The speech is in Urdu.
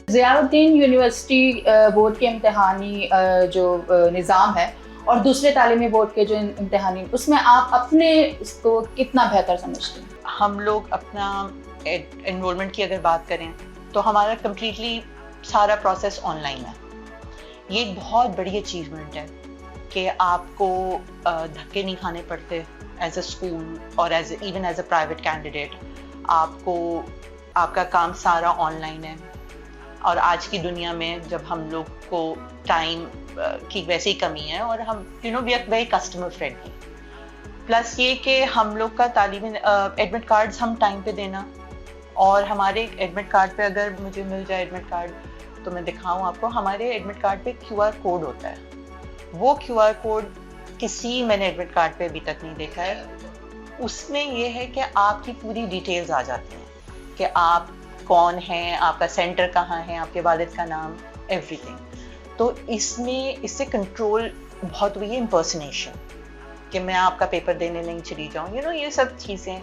ضیاء الدین یونیورسٹی بورڈ کے امتحانی جو نظام ہے اور دوسرے تعلیمی بورڈ کے جو امتحانی، اس میں آپ اپنے اس کو کتنا بہتر سمجھتے ہیں؟ ہم لوگ اپنا انرولمنٹ کی اگر بات کریں تو ہمارا کمپلیٹلی سارا پروسیس آن لائن ہے. یہ ایک بہت بڑی اچیومنٹ ہے کہ آپ کو دھکے نہیں کھانے پڑتے ایز اے اسکول اور even as a private candidate. آپ کا کام سارا آن لائن ہے. اور آج کی دنیا میں جب ہم لوگ کو ٹائم کی ویسے ہی کمی ہے اور ہم we are very customer friendly. Plus یہ کہ ہم لوگ کا تعلیمی ایڈمٹ کارڈز ہم ٹائم پہ دینا، اور ہمارے ایڈمٹ کارڈ پہ اگر مجھے مل جائے ایڈمٹ کارڈ تو میں دکھاؤں آپ کو، ہمارے ایڈمٹ کارڈ پہ QR کوڈ ہوتا ہے. وہ QR کوڈ میں نے ایڈمٹ کارڈ پہ ابھی تک نہیں دیکھا ہے. اس میں یہ ہے کہ آپ کی پوری ڈیٹیلز آ جاتی ہیں کہ آپ کون ہیں، آپ کا سینٹر کہاں ہے، آپ کے والد کا نام، ایوری تھنگ. تو اس سے کنٹرول بہت ہوئی ہے امپرسنیشن، کہ میں آپ کا پیپر دینے نہیں چلی جاؤں، یہ سب چیزیں.